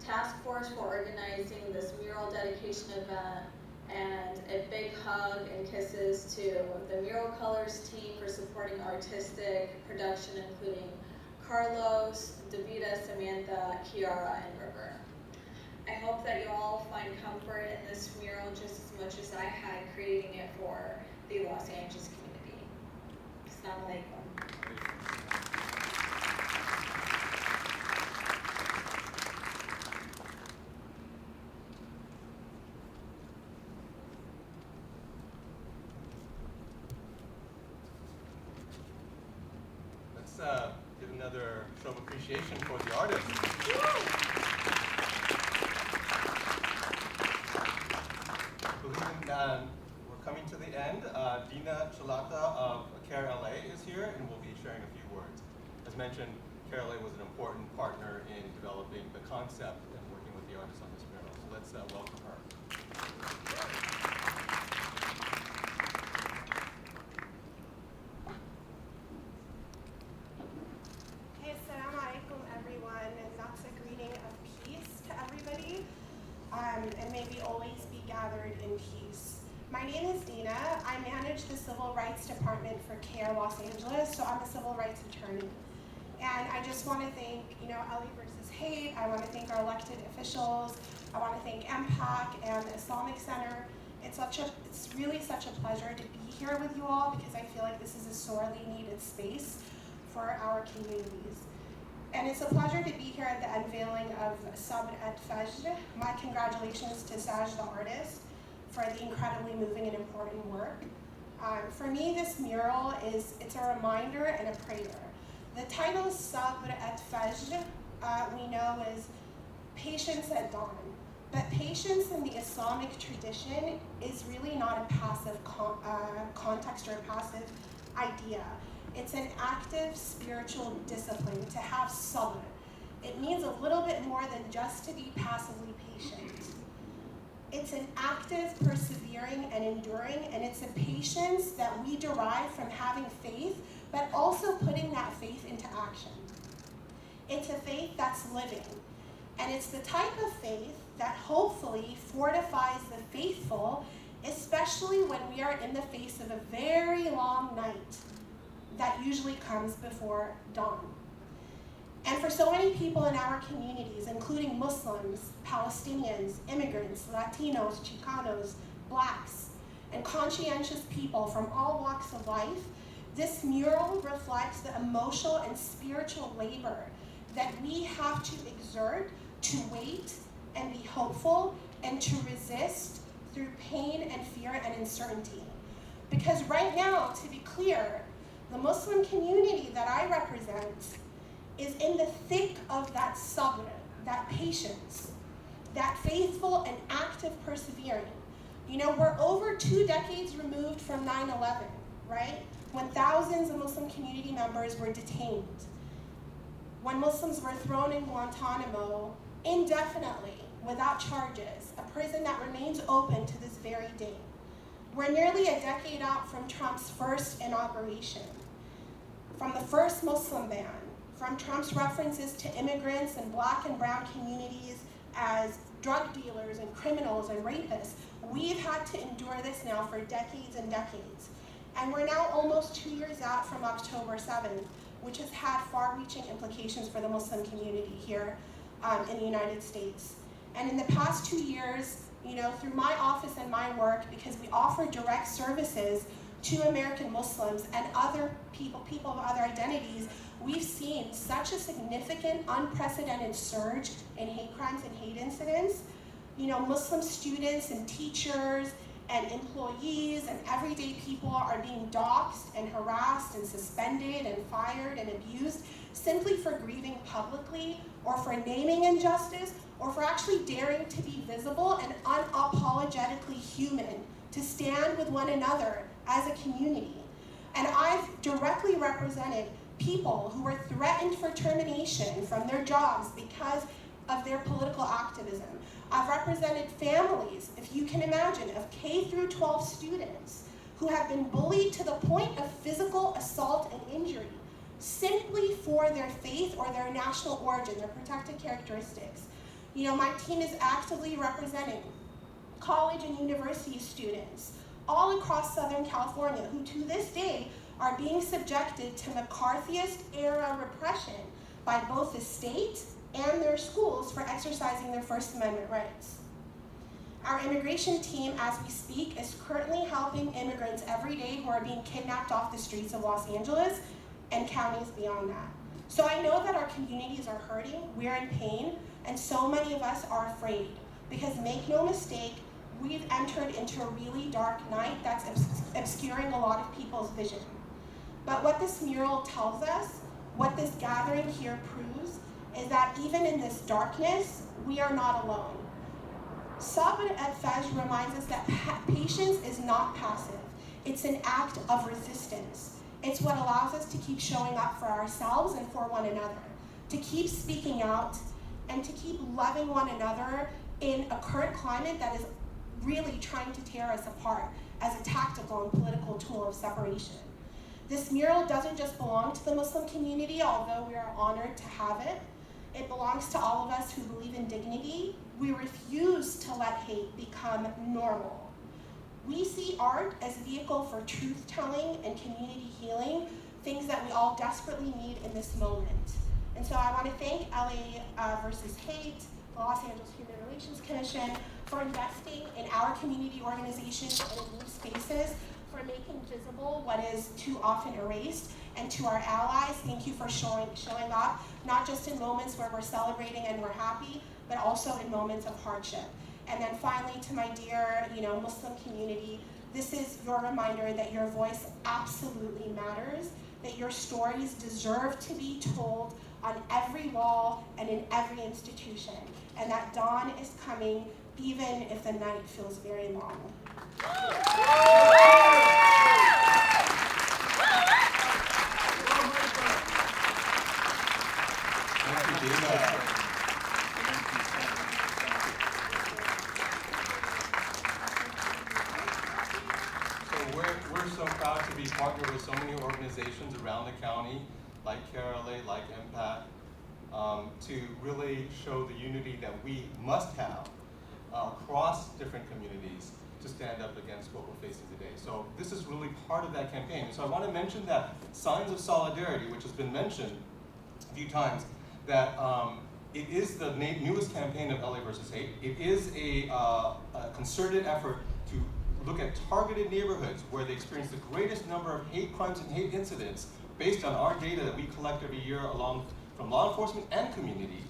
Task Force for organizing this mural dedication event, and a big hug and kisses to the Mural Colors team for supporting artistic production, including Carlos, Davida, Samantha, Kiara, and River. I hope that you all find comfort in this mural just as much as I had creating it for the Los Angeles community. Assalamu alaikum. Let's give another show of appreciation for the artist. We're coming to the end. Dina Chalata of CAIR-LA is here and will be sharing a few words. As mentioned, CAIR-LA was an important partner in developing the concept and working with the artists on this mural. So let's welcome her. Hey, assalamu alaikum everyone, and that's a greeting of peace to everybody, and may we always be gathered in peace. My name is Dina. I manage the Civil Rights Department for CAIR Los Angeles, so I'm a civil rights attorney. And I just want to thank, LA vs. Hate. I want to thank our elected officials. I want to thank MPAC and the Islamic Center. It's really such a pleasure to be here with you all, because I feel like this is a sorely needed space for our communities. And it's a pleasure to be here at the unveiling of Sabr Fajr. My congratulations to Saj, the artist, for the incredibly moving and important work. For me, this mural it's a reminder and a prayer. The title Sabr Fajr, we know is patience at dawn. But patience in the Islamic tradition is really not a passive context or a passive idea. It's an active spiritual discipline to have sabr. It means a little bit more than just to be passively patient. It's an active persevering and enduring, and it's a patience that we derive from having faith, but also putting that faith into action. It's a faith that's living, and it's the type of faith that hopefully fortifies the faithful, especially when we are in the face of a very long night that usually comes before dawn. And for so many people in our communities, including Muslims, Palestinians, immigrants, Latinos, Chicanos, Blacks, and conscientious people from all walks of life, this mural reflects the emotional and spiritual labor that we have to exert to wait and be hopeful and to resist through pain and fear and uncertainty. Because right now, to be clear, the Muslim community that I represent is in the thick of that sabr, that patience, that faithful and active persevering. You know, we're over 2 decades removed from 9/11, right? When thousands of Muslim community members were detained, when Muslims were thrown in Guantanamo indefinitely without charges, a prison that remains open to this very day. We're nearly a decade out from Trump's first inauguration, from the first Muslim ban, from Trump's references to immigrants and black and brown communities as drug dealers and criminals and rapists. We've had to endure this now for decades and decades. And we're now almost 2 years out from October 7th, which has had far-reaching implications for the Muslim community here in the United States. And in the past 2 years, you know, through my office and my work, because we offer direct services to American Muslims and other people of other identities, we've seen such a significant, unprecedented surge in hate crimes and hate incidents. You know, Muslim students and teachers and employees and everyday people are being doxxed and harassed and suspended and fired and abused simply for grieving publicly or for naming injustice or for actually daring to be visible and unapologetically human, to stand with one another as a community. And I've directly represented people who were threatened for termination from their jobs because of their political activism. I've represented families, if you can imagine, of K through 12 students who have been bullied to the point of physical assault and injury simply for their faith or their national origin, their protected characteristics. You know, my team is actively representing college and university students all across Southern California who to this day are being subjected to McCarthyist-era repression by both the state and their schools for exercising their First Amendment rights. Our immigration team, as we speak, is currently helping immigrants every day who are being kidnapped off the streets of Los Angeles and counties beyond that. So I know that our communities are hurting, we're in pain, and so many of us are afraid. Because make no mistake, we've entered into a really dark night that's obscuring a lot of people's vision. But what this mural tells us, what this gathering here proves, is that even in this darkness, we are not alone. Sabr at Fajr reminds us that patience is not passive. It's an act of resistance. It's what allows us to keep showing up for ourselves and for one another, to keep speaking out, and to keep loving one another in a current climate that is really trying to tear us apart as a tactical and political tool of separation. This mural doesn't just belong to the Muslim community, although we are honored to have it. It belongs to all of us who believe in dignity. We refuse to let hate become normal. We see art as a vehicle for truth-telling and community healing, things that we all desperately need in this moment. And so I want to thank LA versus Hate, the Los Angeles Human Relations Commission, for investing in our community organizations and in new spaces, for making visible what is too often erased. And to our allies, thank you for showing up, not just in moments where we're celebrating and we're happy, but also in moments of hardship. And then finally, to my dear, Muslim community, this is your reminder that your voice absolutely matters, that your stories deserve to be told on every wall and in every institution, and that dawn is coming even if the night feels very long. Thank you, Dina. So we're so proud to be partnered with so many organizations around the county, like CAIR-LA, like MPAC, to really show the unity that we must have across different communities to stand up against what we're facing today. So this is really part of that campaign. So I want to mention that Signs of Solidarity, which has been mentioned a few times, that it is the newest campaign of LA versus Hate. It is a concerted effort to look at targeted neighborhoods where they experience the greatest number of hate crimes and hate incidents based on our data that we collect every year along from law enforcement and community.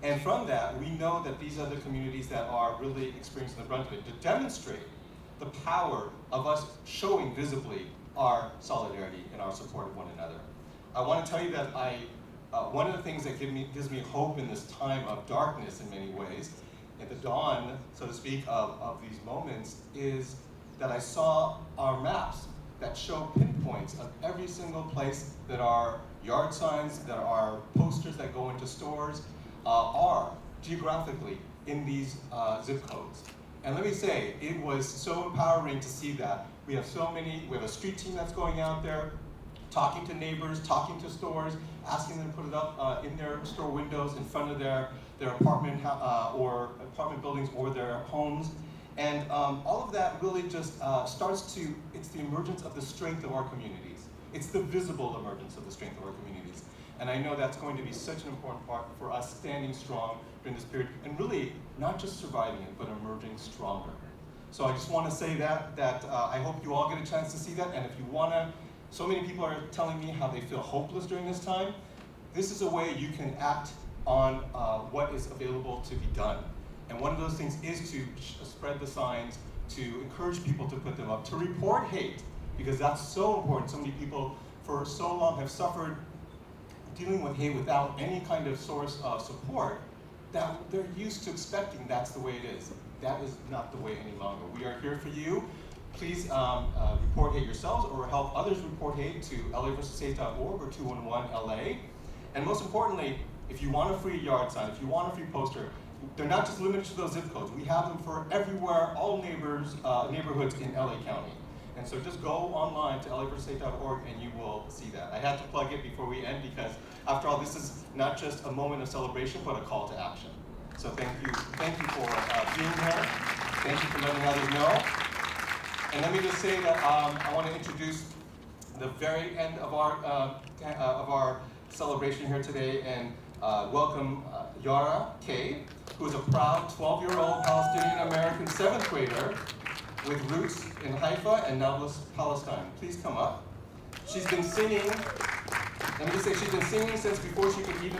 And from that, we know that these are the communities that are really experiencing the brunt of it. To demonstrate the power of us showing visibly our solidarity and our support of one another. I want to tell you that one of the things that gives me hope in this time of darkness in many ways, at the dawn, so to speak, of these moments, is that I saw our maps that show pinpoints of every single place that our yard signs, that our posters that go into stores, are geographically in these zip codes. And let me say, it was so empowering to see that. We have a street team that's going out there, talking to neighbors, talking to stores, asking them to put it up in their store windows in front of their apartment or apartment buildings or their homes. And all of that really just it's the emergence of the strength of our communities. It's the visible emergence of the strength of our communities. And I know that's going to be such an important part for us standing strong during this period, and really not just surviving it, but emerging stronger. So I just want to say that I hope you all get a chance to see that, and if you want to, so many people are telling me how they feel hopeless during this time. This is a way you can act on what is available to be done. And one of those things is to spread the signs, to encourage people to put them up, to report hate, because that's so important. So many people for so long have suffered dealing with hate without any kind of source of support, that they're used to expecting that's the way it is. That is not the way any longer. We are here for you. Please report hate yourselves or help others report hate to laversushate.org or 211-LA. And most importantly, if you want a free yard sign, if you want a free poster, they're not just limited to those zip codes. We have them for everywhere, all neighborhoods in LA County. And so just go online to laversushate.org and you will see that. I had to plug it before we end because, after all, this is not just a moment of celebration, but a call to action. So thank you for being here. Thank you for letting others know. And let me just say that I want to introduce the very end of our celebration here today and welcome Yara K, who is a proud 12-year-old Palestinian-American 7th grader with roots in Haifa and Nablus, Palestine. Please come up. She's been singing, let me just say, she's been singing since before she could even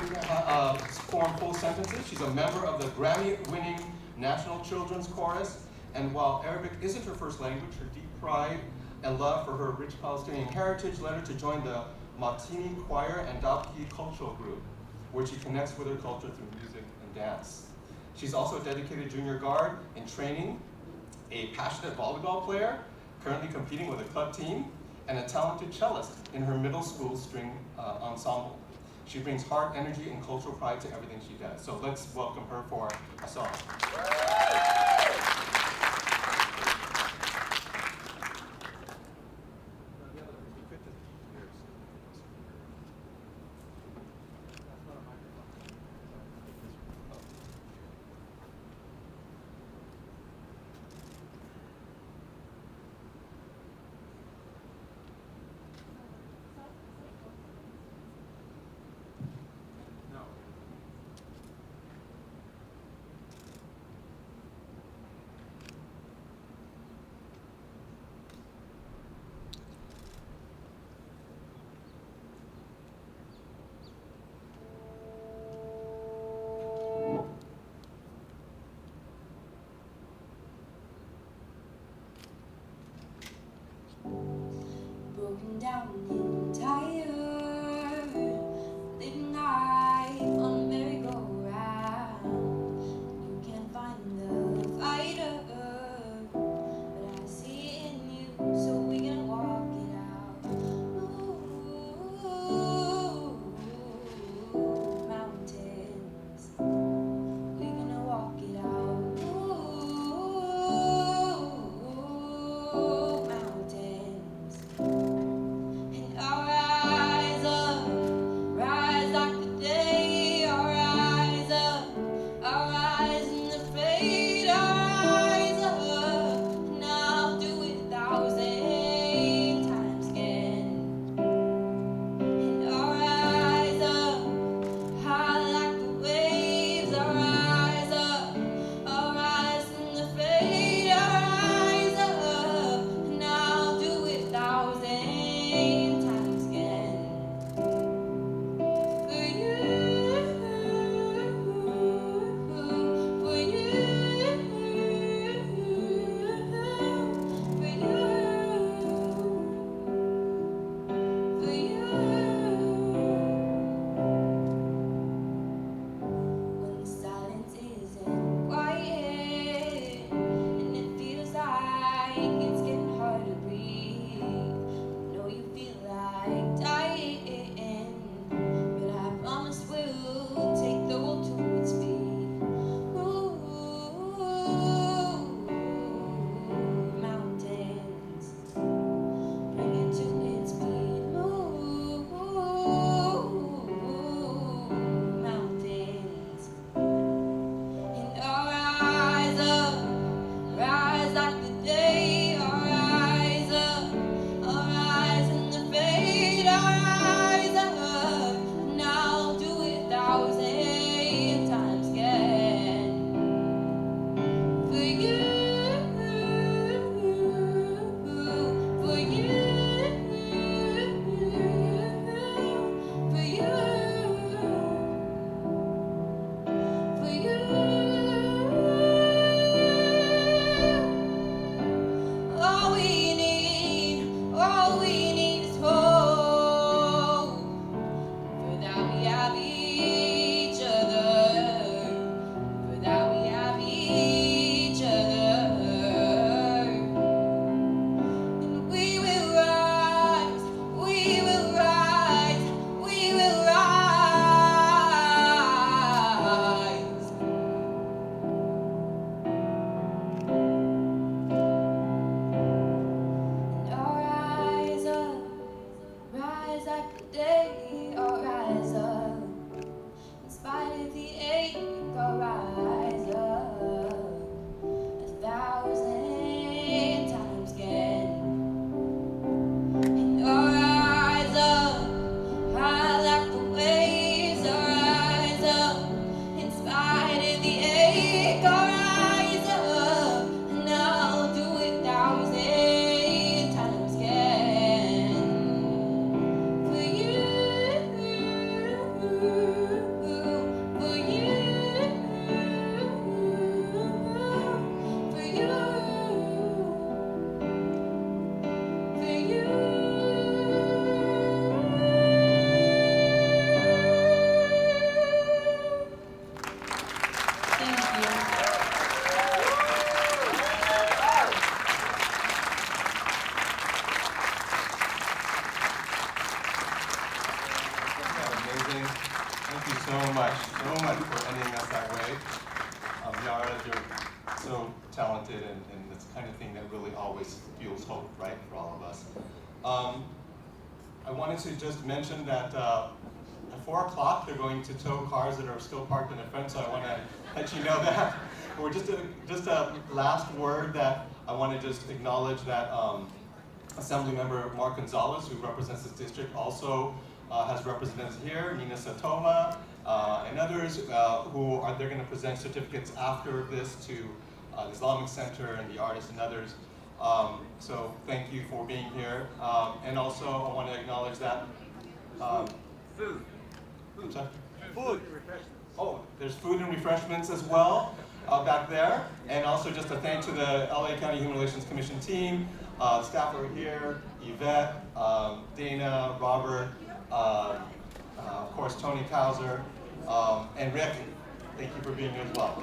form full sentences. She's a member of the Grammy-winning National Children's Chorus, and while Arabic isn't her first language, her deep pride and love for her rich Palestinian heritage led her to join the Matini Choir and Dabki cultural group, where she connects with her culture through music and dance. She's also a dedicated junior guard in training, a passionate volleyball player, currently competing with a club team, and a talented cellist in her middle school string ensemble. She brings heart, energy, and cultural pride to everything she does. So let's welcome her for a song. Broken down and tired, late night on a merry-go-round. You can't find the fighter, but I see it in you, so we're gonna walk it out. Ooh, mountains, we're gonna walk it out. Ooh, mountains. And always fuels hope, right, for all of us. I wanted to just mention that at 4 o'clock, they're going to tow cars that are still parked in the front, so I want to let you know that. Or just a last word that I want to just acknowledge that Assemblymember Mark Gonzalez, who represents this district, also has representatives here, Nina Satoma, and others they're going to present certificates after this to the Islamic Center and the artists and others. So thank you for being here. And also I want to acknowledge that food. Food. Oh, there's food and refreshments as well back there. And also just a thank to the LA County Human Relations Commission team. Staff are here, Yvette, Dana, Robert, of course Tony Kauser, and Rick. Thank you for being here as well.